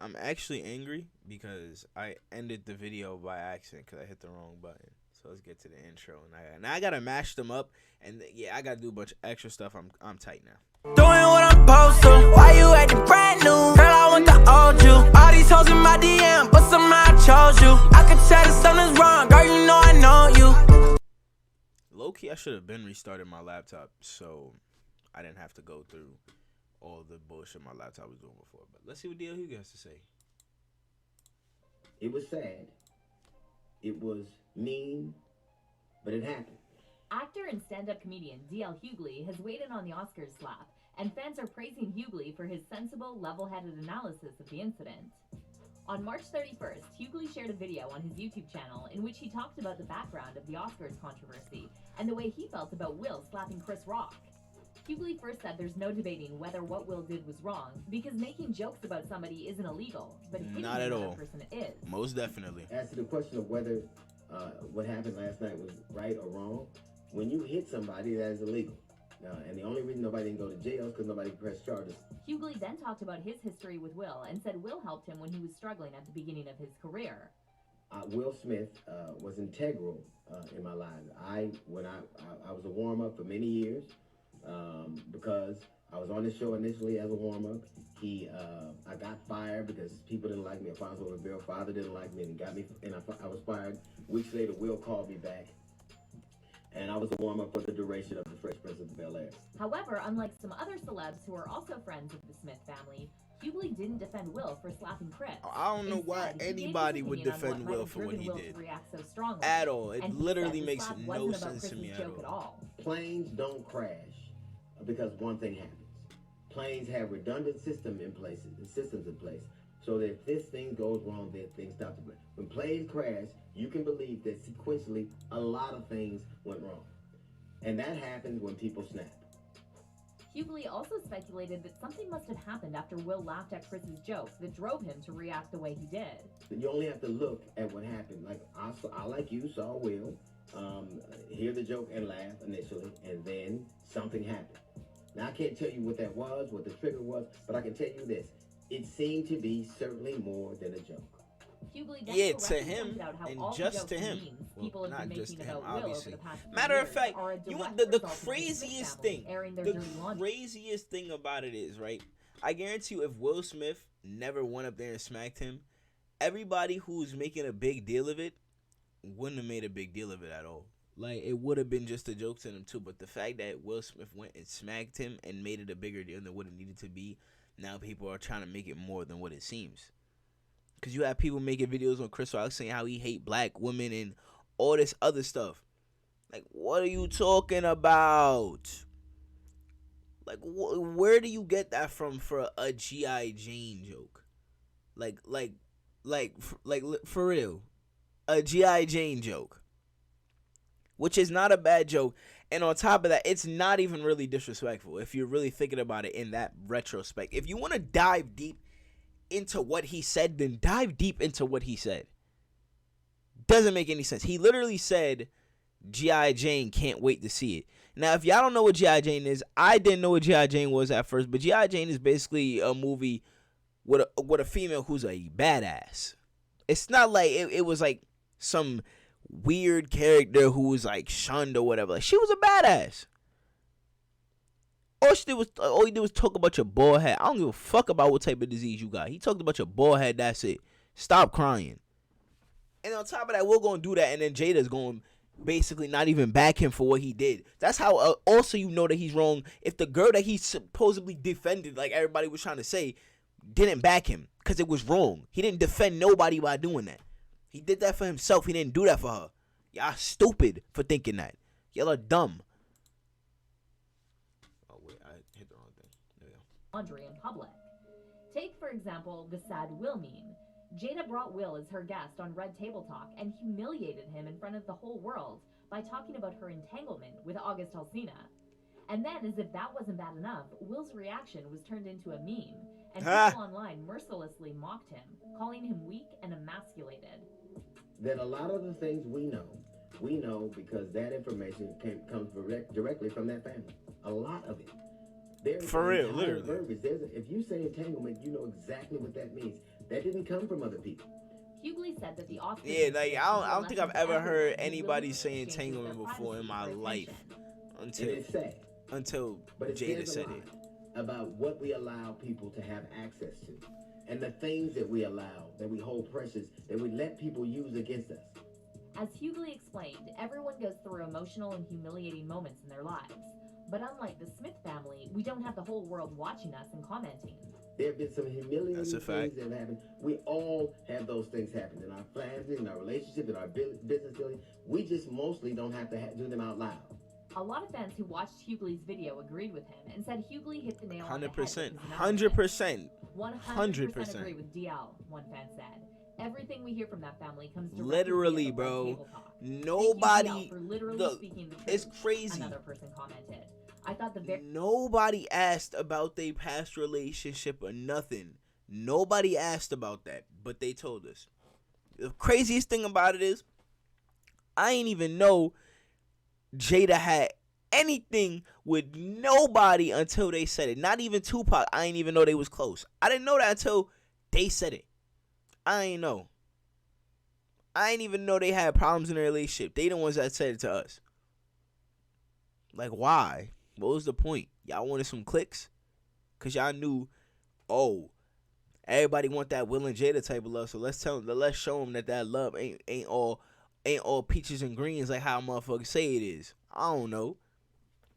I'm actually angry because I ended the video by accident because I hit the wrong button. So let's get to the intro, and I gotta mash them up, and yeah, I gotta do a bunch of extra stuff. I'm tight now. Doing what I'm supposed to. Why you acting brand new? Girl, I want to hold you. All these hoes in my DM, but somehow I chose you. I could tell that something's wrong, girl, you know I know you. Low key, I should have been restarted my laptop, so I didn't have to go through all the bullshit my laptop was doing before. But let's see what DL Hughley has to say. It was sad. It was mean, but it happened. Actor and stand-up comedian D.L. Hughley has weighed in on the Oscars slap, and fans are praising Hughley for his sensible, level-headed analysis of the incident. On March 31st, Hughley shared a video on his YouTube channel in which he talked about the background of the Oscars controversy and the way he felt about Will slapping Chris Rock. Hughley first said there's no debating whether what Will did was wrong because making jokes about somebody isn't illegal, but hitting Not at another all. person is. Most definitely. As to the question of whether what happened last night was right or wrong, when you hit somebody, that is illegal. And the only reason nobody didn't go to jail is because nobody pressed charges. Hughley then talked about his history with Will and said Will helped him when he was struggling at the beginning of his career. Will Smith was integral in my life. When I was a warm-up for many years because I was on the show initially as a warm-up. I got fired because people didn't like me. Alfonso Rivera's father didn't like me, and he got me, and I was fired. Weeks later, Will called me back, and I was a warm-up for the duration of the Fresh Prince of Bel-Air. However, unlike some other celebs who are also friends of the Smith family, Hughley didn't defend Will for slapping Chris. I don't know why Instead, he gave his anybody would opinion on defend what Will might have for what driven he Will did. to react so strongly. At all. It And he literally said the makes slap no wasn't about sense to me Chris's at joke at all. all. Planes don't crash because one thing happens. Planes have redundant systems in place, so that if this thing goes wrong, then things stop to play. When planes crash, you can believe that sequentially a lot of things went wrong. And that happens when people snap. Hughley also speculated that something must have happened after Will laughed at Chris's joke that drove him to react the way he did. You only have to look at what happened. Like I like you, saw Will, hear the joke and laugh initially, and then something happened. Now I can't tell you what that was, what the trigger was, but I can tell you this. It seemed to be certainly more than a joke. Hughley then Yeah, to correctly him, pointed out how and all the just jokes to and him. memes Well, people have not been just making to him, about Will obviously. over the past few Matter of years fact, are a you direct the result of the Smith craziest family thing, airing their the dirty laundry. craziest thing about it is, right? I guarantee you, if Will Smith never went up there and smacked him, everybody who's making a big deal of it wouldn't have made a big deal of it at all. Like, it would have been just a joke to them too. But the fact that Will Smith went and smacked him and made it a bigger deal than what it needed to be, now people are trying to make it more than what it seems. Because you have people making videos on Chris Rock saying how he hate black women and all this other stuff. Like, what are you talking about? Like, where do you get that from for a G.I. Jane joke? Like, for real. A G.I. Jane joke. Which is not a bad joke. And on top of that, it's not even really disrespectful if you're really thinking about it in that retrospect. If you want to dive deep into what he said, then dive deep into what he said. Doesn't make any sense. He literally said, G.I. Jane, can't wait to see it. Now, if y'all don't know what G.I. Jane is, I didn't know what G.I. Jane was at first, but G.I. Jane is basically a movie with a female who's a badass. It's not like it was like some weird character who was like shunned or whatever. Like, she was a badass. All he did was talk about your bald head. I don't give a fuck about what type of disease you got. He talked about your bald head. That's it. Stop crying. And on top of that, we're going to do that. And then Jada's going to basically not even back him for what he did. That's how also you know that he's wrong. If the girl that he supposedly defended, like everybody was trying to say, didn't back him because it was wrong. He didn't defend nobody by doing that. He did that for himself. He didn't do that for her. Y'all stupid for thinking that. Y'all are dumb. Oh, wait. I hit the wrong thing. There we go. Laundry in public. Take, for example, the sad Will meme. Jada brought Will as her guest on Red Table Talk and humiliated him in front of the whole world by talking about her entanglement with August Alsina. And then, as if that wasn't bad enough, Will's reaction was turned into a meme, and people online mercilessly mocked him, calling him weak and emasculated. That a lot of the things we know because that information comes directly from that family. A lot of it. There's For real, entire literally. verbiage. If you say entanglement, you know exactly what that means. That didn't come from other people. Hughley said that the Oscars. Yeah, like I don't think I've ever heard everyone anybody who say willingly exchanges entanglement their before in my privacy for life attention. And it's sad. until But it Jada says a said lot it. about what we allow people to have access to. And the things that we allow, that we hold precious, that we let people use against us. As Hughley explained, everyone goes through emotional and humiliating moments in their lives. But unlike the Smith family, we don't have the whole world watching us and commenting. There have been some humiliating That's a things fact. that have happened. We all have those things happen in our family, in our relationship, in our business dealing. We just mostly don't have to do them out loud. A lot of fans who watched Hughley's video agreed with him and said Hughley hit the nail on the head. 100%. 100%. 100% agree with DL, one fan said. Everything we hear from that family comes directly Literally, via the bro. table talk. Nobody. Thank you, DL, for literally Look, speaking the truth. it's crazy. Another person commented. I thought the very Nobody asked about their past relationship or nothing. Nobody asked about that, but they told us. The craziest thing about it is, I ain't even know Jada had anything with nobody until they said it. Not even Tupac. I ain't even know they was close. I didn't know that until they said it. I ain't know. I ain't even know they had problems in their relationship. They the ones that said it to us. Like, why? What was the point? Y'all wanted some clicks? Because y'all knew, oh, everybody want that Will and Jada type of love, so let's show them that love ain't all peaches and greens like how motherfuckers say it is. I don't know.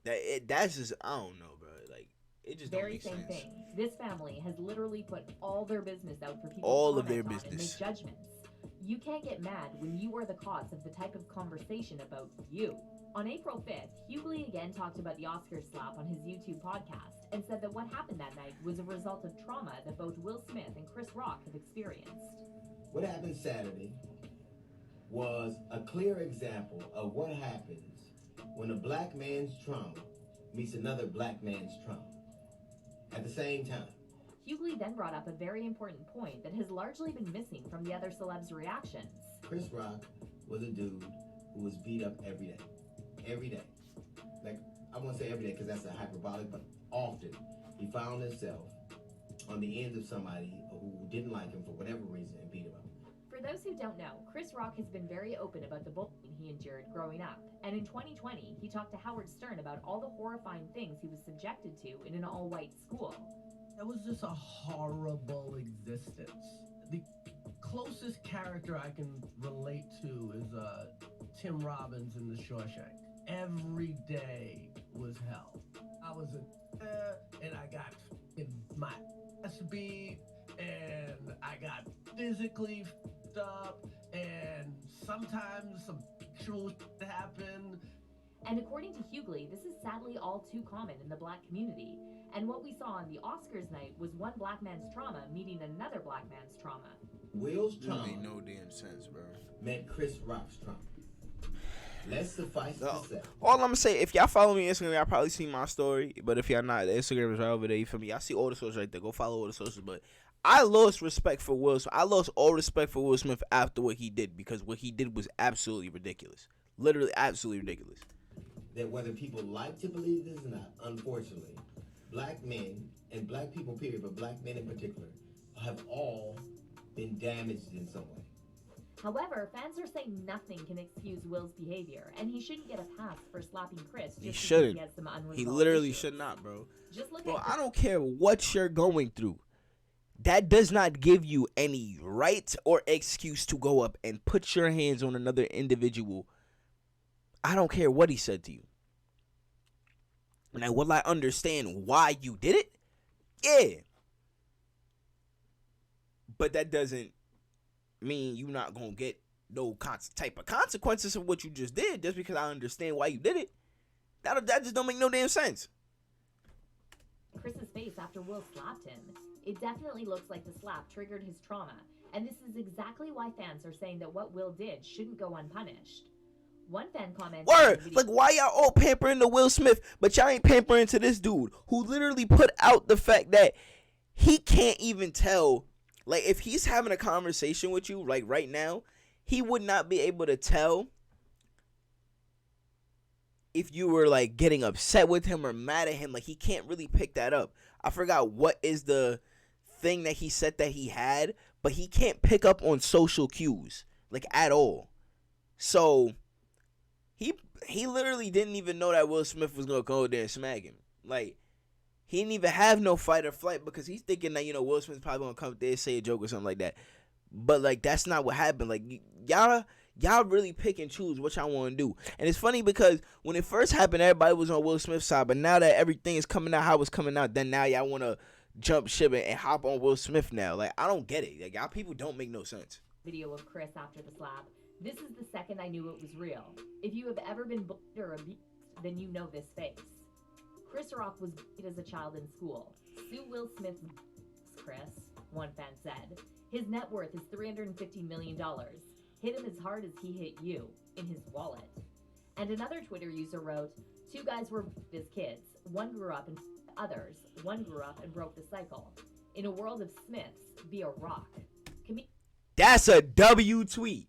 That's just, I don't know, bro. Like, it just don't very make same sense. thing. This family has literally put all their business out for people All to of their comment on and business. make judgments. You can't get mad when you are the cause of the type of conversation about you. On April 5th, Hughley again talked about the Oscars slap on his YouTube podcast and said that what happened that night was a result of trauma that both Will Smith and Chris Rock have experienced. What happened Saturday was a clear example of what happens when a black man's trauma meets another black man's trauma at the same time. Hughley then brought up a very important point that has largely been missing from the other celebs' reactions. Chris Rock was a dude who was beat up every day. Every day. Like, I won't say every day because that's a hyperbolic, but often he found himself on the end of somebody who didn't like him for whatever reason and beat him up. For those who don't know, Chris Rock has been very open about the bullying he endured growing up. And in 2020, he talked to Howard Stern about all the horrifying things he was subjected to in an all-white school. It was just a horrible existence. The closest character I can relate to is Tim Robbins in The Shawshank. Every day was hell. I was and I got in my ass beat, and I got physically f***ed up, and sometimes some sexual shit happened. And according to Hughley, this is sadly all too common in the black community. And what we saw on the Oscars night was one black man's trauma meeting another black man's trauma. Will's That trauma made no damn sense, bro. met Chris Rock's trauma. Let's suffice to say. All I'm gonna say, if y'all follow me on Instagram, y'all probably see my story. But if y'all not, the Instagram is right over there. You feel me? Y'all see all the socials right there. Go follow all the socials. But I lost respect for Will Smith. I lost all respect for Will Smith after what he did, because what he did was absolutely ridiculous. Literally, absolutely ridiculous. That whether people like to believe this or not, unfortunately, black men and black people period, but black men in particular, have all been damaged in some way. However, fans are saying nothing can excuse Will's behavior, and he shouldn't get a pass for slapping Chris just He because shouldn't. he has some unresolved He literally issues. should not, bro. Just look Bro, at I don't care what you're going through. That does not give you any right or excuse to go up and put your hands on another individual. I don't care what he said to you. Now, will I understand why you did it? Yeah. But that doesn't mean you're not going to get no type of consequences of what you just did just because I understand why you did it. That just don't make no damn sense. Chris's face after Will slapped him. It definitely looks like the slap triggered his trauma, and this is exactly why fans are saying that what Will did shouldn't go unpunished. One fan commented, Word, like why y'all all pampering to Will Smith, but y'all ain't pampering to this dude who literally put out the fact that he can't even tell, like if he's having a conversation with you, like right now, he would not be able to tell if you were like getting upset with him or mad at him. Like he can't really pick that up. I forgot what is the thing that he said that he had, but he can't pick up on social cues, like, at all. So he literally didn't even know that Will Smith was gonna go there and smack him. Like, he didn't even have no fight or flight because he's thinking that, Will Smith's probably gonna come there and say a joke or something like that. But, like, that's not what happened. Like, y'all really pick and choose what y'all want to do. And it's funny because when it first happened, everybody was on Will Smith's side. But now that everything is coming out how it's coming out, then now y'all want to jump ship and hop on Will Smith now. Like, I don't get it. Like, y'all people don't make no sense. Video of Chris after the slap. This is the second I knew it was real. If you have ever been bullied or abused, then you know this face. Chris Rock was bullied as a child in school. Sue Will Smith, Chris, one fan said. His net worth is $350 million. Hit him as hard as he hit you, in his wallet. And another Twitter user wrote, 2 guys were bullied as kids. One grew up and others. One grew up and broke the cycle. In a world of Smiths, be a rock. That's a W tweet.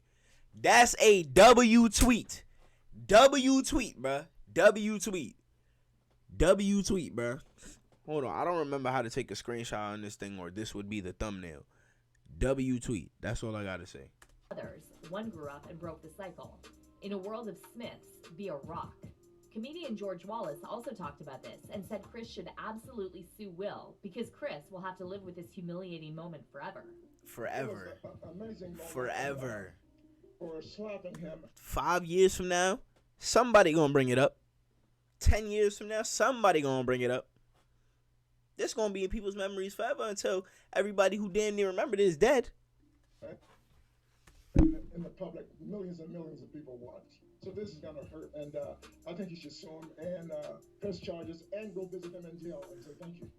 That's a W tweet. W tweet, bruh. W tweet. W tweet, bruh. Hold on. I don't remember how to take a screenshot on this thing, or this would be the thumbnail. W tweet. That's all I gotta say. Others. One grew up and broke the cycle. In a world of Smiths, be a rock. Comedian George Wallace also talked about this and said Chris should absolutely sue Will because Chris will have to live with this humiliating moment forever. Forever. Amazing Forever. for slapping him. 5 years from now, somebody gonna bring it up. 10 years from now, somebody gonna bring it up. This gonna be in people's memories forever until everybody who damn near remembered it is dead. In the public, millions and millions of people watch. So this is gonna hurt, and I think you should sue him and press charges and go visit him in jail and say thank you.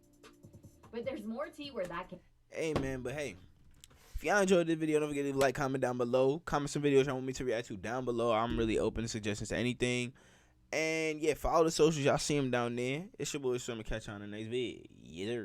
But there's more tea where that can. Hey, man, but hey. If y'all enjoyed this video, don't forget to leave a like, comment down below. Comment some videos y'all want me to react to down below. I'm really open to suggestions to anything. And yeah, follow the socials. Y'all see them down there. It's your boy, Swimmer. Catch you on the next video. Yeah.